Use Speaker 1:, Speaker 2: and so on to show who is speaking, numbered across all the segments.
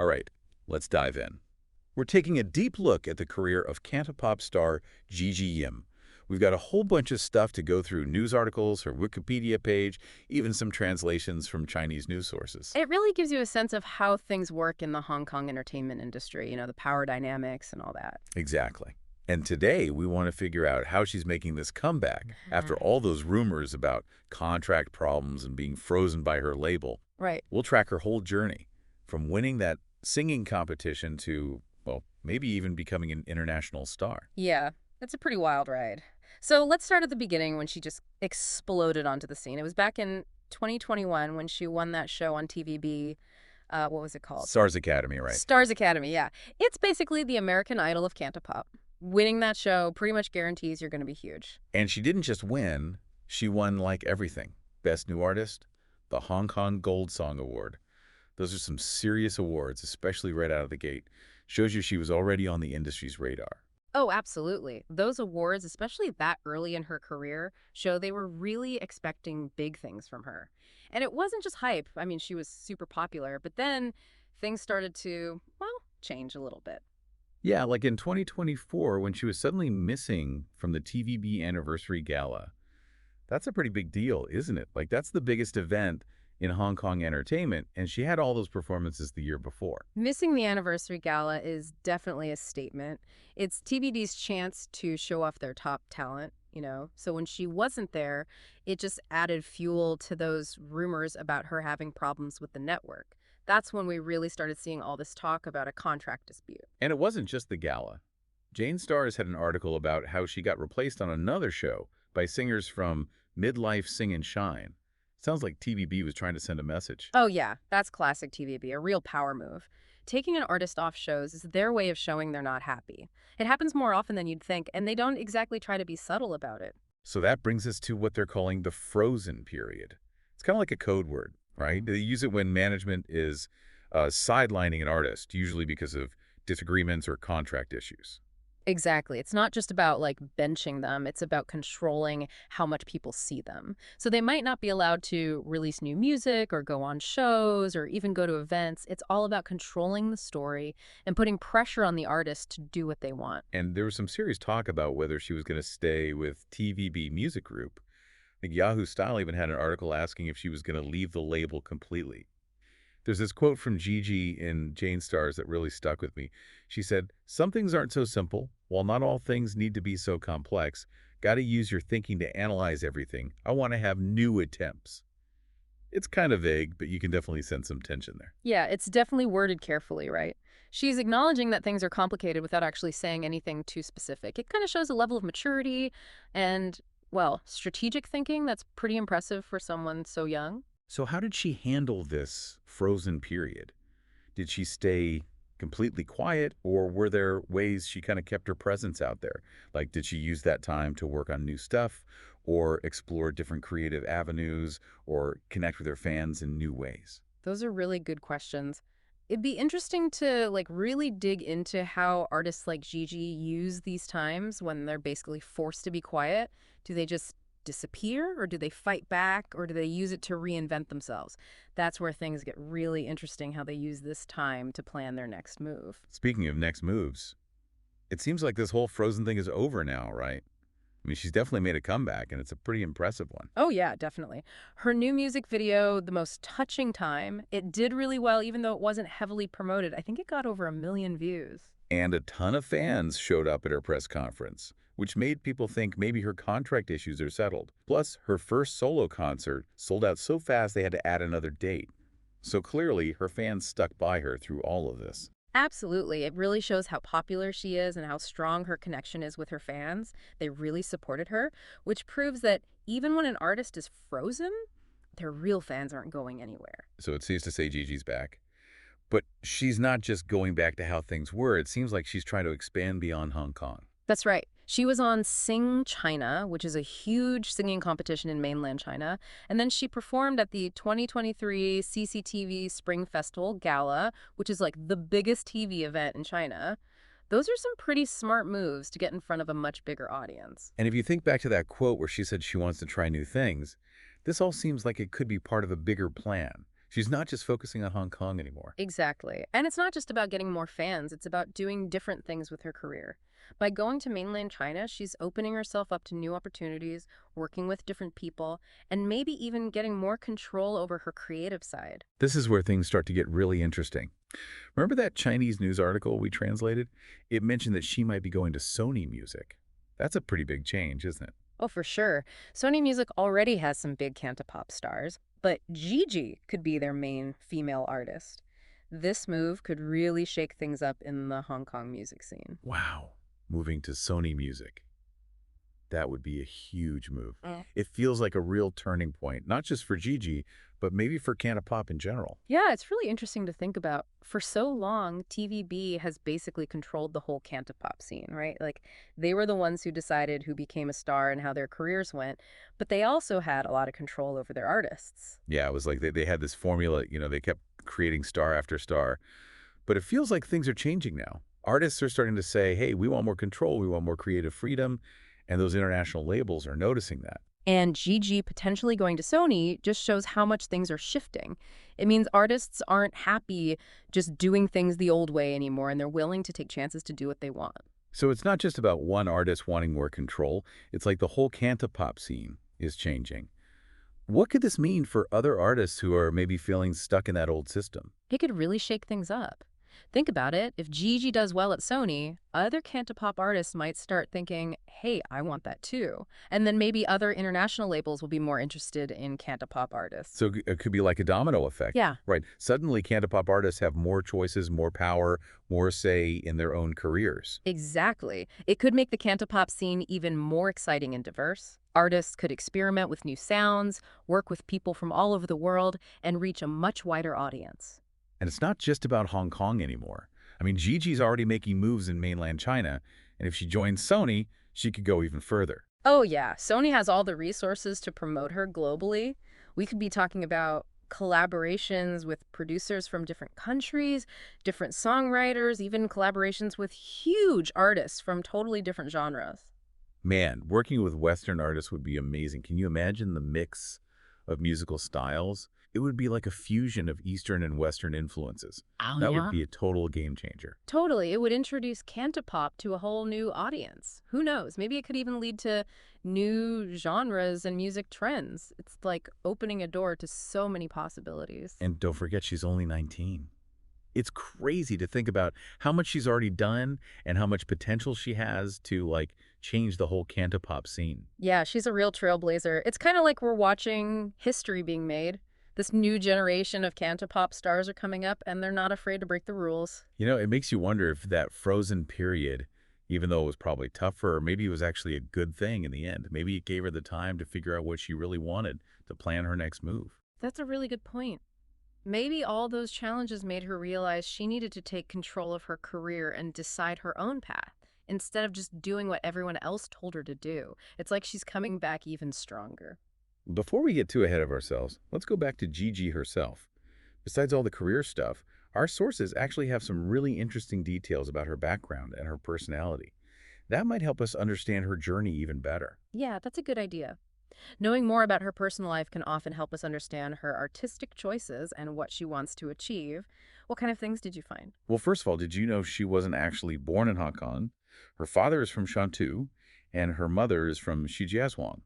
Speaker 1: All right, let's dive in. We're taking a deep look at the career of Cantopop star Gigi Yim. We've got a whole bunch of stuff to go through, news articles, her Wikipedia page, even some translations from Chinese news sources.
Speaker 2: It really gives you a sense of how things work in the Hong Kong entertainment industry, the power dynamics and all that.
Speaker 1: Exactly. And today, we want to figure out how she's making this comeback after all those rumors about contract problems and being frozen by her label.
Speaker 2: Right.
Speaker 1: We'll track her whole journey, from winning that singing competition to, well, maybe even becoming an international star.
Speaker 2: Yeah, it's a pretty wild ride. So let's start at the beginning when she just exploded onto the scene. It was back in 2021 when she won that show on TVB. What was it called?
Speaker 1: Stars Academy, right?
Speaker 2: Stars Academy, yeah. It's basically the American Idol of Cantopop. Winning that show pretty much guarantees you're going to be huge.
Speaker 1: And she didn't just win, she won like everything. Best New Artist, the Hong Kong Gold Song Award. Those are some serious awards, especially right out of the gate. Shows you she was already on the industry's radar.
Speaker 2: Oh, absolutely. Those awards, especially that early in her career, show they were really expecting big things from her. And it wasn't just hype. I mean, she was super popular, but then things started to, well, change a little bit.
Speaker 1: Yeah, like in 2024, when she was suddenly missing from the TVB Anniversary Gala. That's a pretty big deal, isn't it? Like, that's the biggest event in Hong Kong entertainment, and she had all those performances the year before.
Speaker 2: Missing the Anniversary Gala is definitely a statement. It's TVB's chance to show off their top talent, So when she wasn't there, it just added fuel to those rumors about her having problems with the network. That's when we really started seeing all this talk about a contract dispute.
Speaker 1: And it wasn't just the gala. Jane Starrs had an article about how she got replaced on another show by singers from Midlife Sing and Shine. Sounds like TVB was trying to send a message.
Speaker 2: Oh yeah, that's classic TVB, a real power move. Taking an artist off shows is their way of showing they're not happy. It happens more often than you'd think, and they don't exactly try to be subtle about it.
Speaker 1: So that brings us to what they're calling the frozen period. It's kind of like a code word, right? They use it when management is sidelining an artist, usually because of disagreements or contract issues.
Speaker 2: Exactly. It's not just about benching them. It's about controlling how much people see them. So they might not be allowed to release new music or go on shows or even go to events. It's all about controlling the story and putting pressure on the artist to do what they want.
Speaker 1: And there was some serious talk about whether she was going to stay with TVB Music Group. I think Yahoo Style even had an article asking if she was going to leave the label completely. There's this quote from Gigi in Jane Starrs that really stuck with me. She said, "Some things aren't so simple. While not all things need to be so complex, got to use your thinking to analyze everything. I want to have new attempts." It's kind of vague, but you can definitely sense some tension there.
Speaker 2: Yeah, it's definitely worded carefully, right? She's acknowledging that things are complicated without actually saying anything too specific. It kind of shows a level of maturity and, well, strategic thinking that's pretty impressive for someone so young.
Speaker 1: So how did she handle this frozen period? Did she stay completely quiet, or were there ways she kind of kept her presence out there? Like, did she use that time to work on new stuff or explore different creative avenues or connect with her fans in new ways?
Speaker 2: Those are really good questions. It'd be interesting to really dig into how artists like Gigi use these times when they're basically forced to be quiet. Do they just disappear, or do they fight back, or do they use it to reinvent themselves? That's where things get really interesting, how they use this time to plan their next move.
Speaker 1: Speaking of next moves, it seems like this whole Frozen thing is over now, right? I mean, she's definitely made a comeback, and it's a pretty impressive one.
Speaker 2: Oh yeah, definitely. Her new music video, The Most Touching Time, it did really well even though it wasn't heavily promoted. I think it got over 1 million views.
Speaker 1: And a ton of fans showed up at her press conference, which made people think maybe her contract issues are settled. Plus, her first solo concert sold out so fast they had to add another date. So clearly, her fans stuck by her through all of this.
Speaker 2: Absolutely. It really shows how popular she is and how strong her connection is with her fans. They really supported her, which proves that even when an artist is frozen, their real fans aren't going anywhere.
Speaker 1: So it seems to say Gigi's back. But she's not just going back to how things were. It seems like she's trying to expand beyond Hong Kong.
Speaker 2: That's right. She was on Sing China, which is a huge singing competition in mainland China. And then she performed at the 2023 CCTV Spring Festival Gala, which is the biggest TV event in China. Those are some pretty smart moves to get in front of a much bigger audience.
Speaker 1: And if you think back to that quote where she said she wants to try new things, this all seems like it could be part of a bigger plan. She's not just focusing on Hong Kong anymore.
Speaker 2: Exactly. And it's not just about getting more fans, it's about doing different things with her career. By going to mainland China, she's opening herself up to new opportunities, working with different people, and maybe even getting more control over her creative side.
Speaker 1: This is where things start to get really interesting. Remember that Chinese news article we translated? It mentioned that she might be going to Sony Music. That's a pretty big change, isn't it?
Speaker 2: Oh, for sure. Sony Music already has some big cantopop stars, but Gigi could be their main female artist. This move could really shake things up in the Hong Kong music scene.
Speaker 1: Wow. Moving to Sony Music. That would be a huge move.
Speaker 2: Mm.
Speaker 1: It feels like a real turning point, not just for Gigi, but maybe for cantopop in general.
Speaker 2: Yeah, it's really interesting to think about. For so long, TVB has basically controlled the whole cantopop scene, right? Like, they were the ones who decided who became a star and how their careers went, but they also had a lot of control over their artists.
Speaker 1: Yeah, it was like they had this formula, they kept creating star after star. But it feels like things are changing now. Artists are starting to say, hey, we want more control, we want more creative freedom, and those international labels are noticing that.
Speaker 2: And Gigi potentially going to Sony just shows how much things are shifting. It means artists aren't happy just doing things the old way anymore, and they're willing to take chances to do what they want.
Speaker 1: So it's not just about one artist wanting more control. It's like the whole cantopop scene is changing. What could this mean for other artists who are maybe feeling stuck in that old system?
Speaker 2: It could really shake things up. Think about it. If Gigi does well at Sony, other cantopop artists might start thinking, hey, I want that too. And then maybe other international labels will be more interested in cantopop artists.
Speaker 1: So it could be like a domino effect.
Speaker 2: Yeah.
Speaker 1: Right. Suddenly, cantopop artists have more choices, more power, more say in their own careers.
Speaker 2: Exactly. It could make the cantopop scene even more exciting and diverse. Artists could experiment with new sounds, work with people from all over the world, and reach a much wider audience.
Speaker 1: And it's not just about Hong Kong anymore. I mean, Gigi's already making moves in mainland China, and if she joins Sony, she could go even further.
Speaker 2: Oh yeah, Sony has all the resources to promote her globally. We could be talking about collaborations with producers from different countries, different songwriters, even collaborations with huge artists from totally different genres.
Speaker 1: Man, working with Western artists would be amazing. Can you imagine the mix of musical styles? It would be like a fusion of Eastern and Western influences.
Speaker 2: Oh,
Speaker 1: that
Speaker 2: yeah?
Speaker 1: would be a total game changer.
Speaker 2: Totally. It would introduce cantopop to a whole new audience. Who knows? Maybe it could even lead to new genres and music trends. It's like opening a door to so many possibilities.
Speaker 1: And don't forget, she's only 19. It's crazy to think about how much she's already done and how much potential she has to, change the whole cantopop scene.
Speaker 2: Yeah, she's a real trailblazer. It's kind of like we're watching history being made. This new generation of cantopop stars are coming up, and they're not afraid to break the rules.
Speaker 1: It makes you wonder if that frozen period, even though it was probably tough for her, maybe it was actually a good thing in the end. Maybe it gave her the time to figure out what she really wanted to plan her next move.
Speaker 2: That's a really good point. Maybe all those challenges made her realize she needed to take control of her career and decide her own path, instead of just doing what everyone else told her to do. It's like she's coming back even stronger.
Speaker 1: Before we get too ahead of ourselves, let's go back to Gigi herself. Besides all the career stuff, our sources actually have some really interesting details about her background and her personality. That might help us understand her journey even better.
Speaker 2: Yeah, that's a good idea. Knowing more about her personal life can often help us understand her artistic choices and what she wants to achieve. What kind of things did you find?
Speaker 1: Well, first of all, did you know she wasn't actually born in Hong Kong? Her father is from Shantou, and her mother is from Shijiazhuang.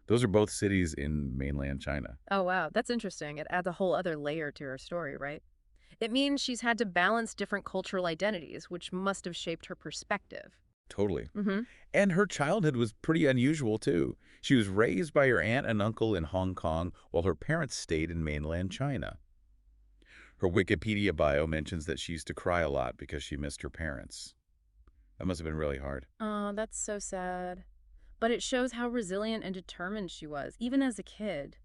Speaker 1: Those are both cities in mainland China.
Speaker 2: Oh, wow. That's interesting. It adds a whole other layer to her story, right? It means she's had to balance different cultural identities, which must have shaped her perspective.
Speaker 1: Totally.
Speaker 2: Mm-hmm.
Speaker 1: And her childhood was pretty unusual, too. She was raised by her aunt and uncle in Hong Kong while her parents stayed in mainland China. Her Wikipedia bio mentions that she used to cry a lot because she missed her parents. That must have been really hard.
Speaker 2: Oh, that's so sad. But it shows how resilient and determined she was, even as a kid.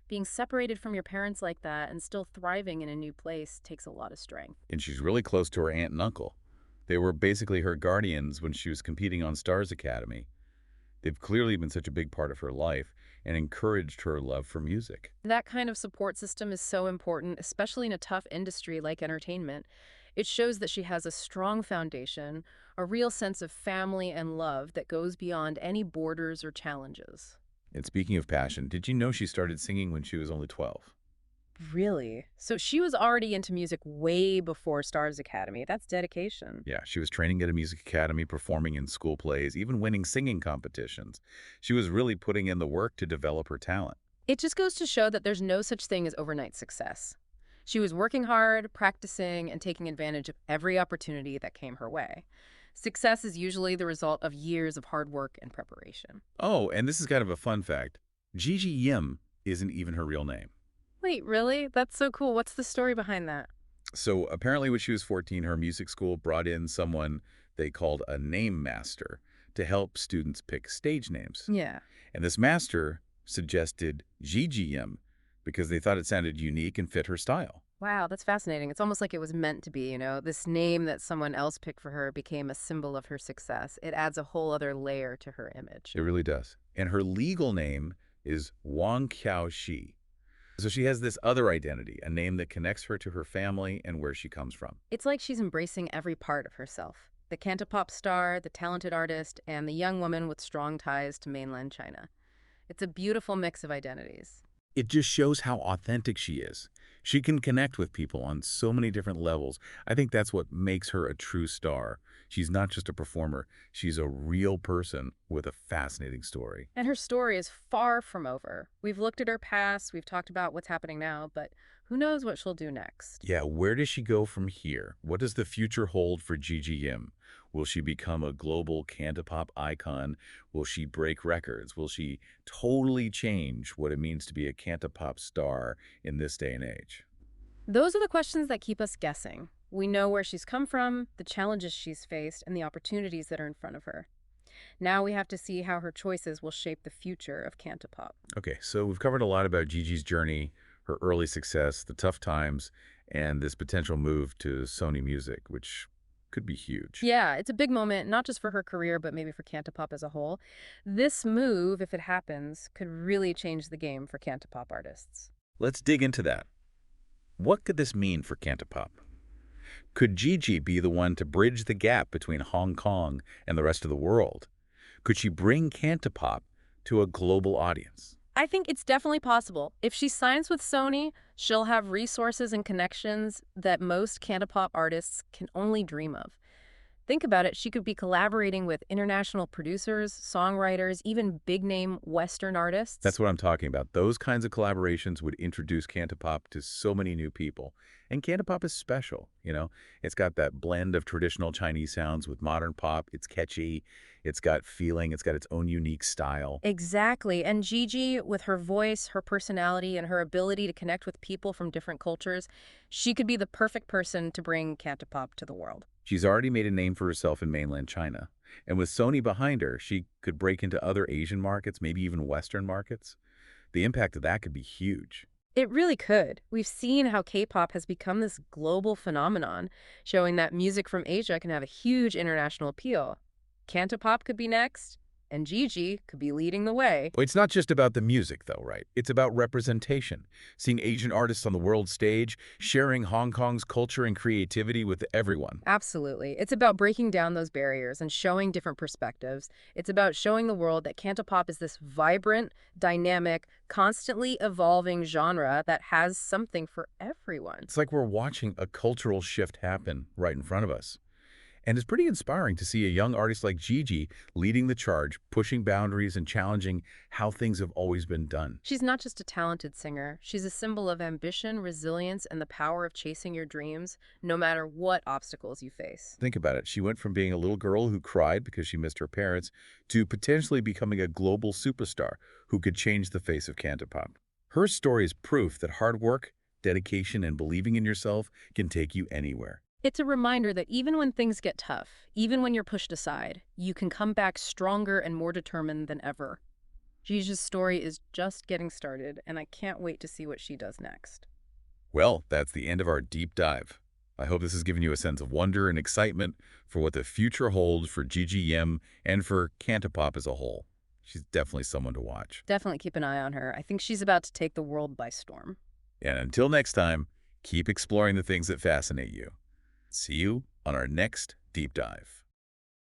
Speaker 2: Being separated from your parents like that and still thriving in a new place takes a lot of strength.
Speaker 1: And she's really close to her aunt and uncle. They were basically her guardians when she was competing on Stars Academy. They've clearly been such a big part of her life and encouraged her love for music.
Speaker 2: That kind of support system is so important, especially in a tough industry like entertainment. It shows that she has a strong foundation, a real sense of family and love that goes beyond any borders or challenges.
Speaker 1: And speaking of passion, did you know she started singing when she was only 12?
Speaker 2: Really? So she was already into music way before Stars Academy. That's dedication.
Speaker 1: Yeah, she was training at a music academy, performing in school plays, even winning singing competitions. She was really putting in the work to develop her talent.
Speaker 2: It just goes to show that there's no such thing as overnight success. She was working hard, practicing, and taking advantage of every opportunity that came her way. Success is usually the result of years of hard work and preparation.
Speaker 1: Oh, and this is kind of a fun fact. Gigi Yim isn't even her real name.
Speaker 2: Wait, really? That's so cool. What's the story behind that?
Speaker 1: So apparently when she was 14, her music school brought in someone they called a name master to help students pick stage names.
Speaker 2: Yeah.
Speaker 1: And this master suggested Gigi Yim because they thought it sounded unique and fit her style.
Speaker 2: Wow, that's fascinating. It's almost like it was meant to be, you know? This name that someone else picked for her became a symbol of her success. It adds a whole other layer to her image.
Speaker 1: It really does. And her legal name is Wang Xiaoxi. So she has this other identity, a name that connects her to her family and where she comes from.
Speaker 2: It's like she's embracing every part of herself. The cantopop star, the talented artist, and the young woman with strong ties to mainland China. It's a beautiful mix of identities.
Speaker 1: It just shows how authentic she is. She can connect with people on so many different levels. I think that's what makes her a true star. She's not just a performer. She's a real person with a fascinating story.
Speaker 2: And her story is far from over. We've looked at her past, we've talked about what's happening now, but who knows what she'll do next?
Speaker 1: Yeah, where does she go from here? What does the future hold for Gigi Yim? Will she become a global cantopop icon? Will she break records? Will she totally change what it means to be a cantopop star in this day and age?
Speaker 2: Those are the questions that keep us guessing. We know where she's come from, the challenges she's faced, and the opportunities that are in front of her. Now we have to see how her choices will shape the future of cantopop.
Speaker 1: Okay, so we've covered a lot about Gigi's journey, her early success, the tough times, and this potential move to Sony Music, which could be huge.
Speaker 2: Yeah, it's a big moment, not just for her career, but maybe for cantopop as a whole. This move, if it happens, could really change the game for cantopop artists.
Speaker 1: Let's dig into that. What could this mean for cantopop? Could Gigi be the one to bridge the gap between Hong Kong and the rest of the world? Could she bring cantopop to a global audience?
Speaker 2: I think it's definitely possible. If she signs with Sony, she'll have resources and connections that most cantopop artists can only dream of. Think about it, she could be collaborating with international producers, songwriters, even big-name Western artists.
Speaker 1: That's what I'm talking about. Those kinds of collaborations would introduce cantopop to so many new people. And cantopop is special, you know? It's got that blend of traditional Chinese sounds with modern pop. It's catchy. It's got feeling. It's got its own unique style.
Speaker 2: Exactly. And Gigi, with her voice, her personality, and her ability to connect with people from different cultures, she could be the perfect person to bring cantopop to the world.
Speaker 1: She's already made a name for herself in mainland China. And with Sony behind her, she could break into other Asian markets, maybe even Western markets. The impact of that could be huge.
Speaker 2: It really could. We've seen how K-pop has become this global phenomenon, showing that music from Asia can have a huge international appeal. Cantopop could be next, and Gigi could be leading the way.
Speaker 1: It's not just about the music, though, right? It's about representation. Seeing Asian artists on the world stage, sharing Hong Kong's culture and creativity with everyone.
Speaker 2: Absolutely. It's about breaking down those barriers and showing different perspectives. It's about showing the world that cantopop is this vibrant, dynamic, constantly evolving genre that has something for everyone.
Speaker 1: It's like we're watching a cultural shift happen right in front of us. And it's pretty inspiring to see a young artist like Gigi leading the charge, pushing boundaries and challenging how things have always been done.
Speaker 2: She's not just a talented singer. She's a symbol of ambition, resilience, and the power of chasing your dreams, no matter what obstacles you face.
Speaker 1: Think about it. She went from being a little girl who cried because she missed her parents to potentially becoming a global superstar who could change the face of cantopop. Her story is proof that hard work, dedication, and believing in yourself can take you anywhere.
Speaker 2: It's a reminder that even when things get tough, even when you're pushed aside, you can come back stronger and more determined than ever. Gigi's story is just getting started, and I can't wait to see what she does next.
Speaker 1: Well, that's the end of our deep dive. I hope this has given you a sense of wonder and excitement for what the future holds for Gigi Yim and for cantopop as a whole. She's definitely someone to watch.
Speaker 2: Definitely keep an eye on her. I think she's about to take the world by storm.
Speaker 1: And until next time, keep exploring the things that fascinate you. See you on our next deep dive.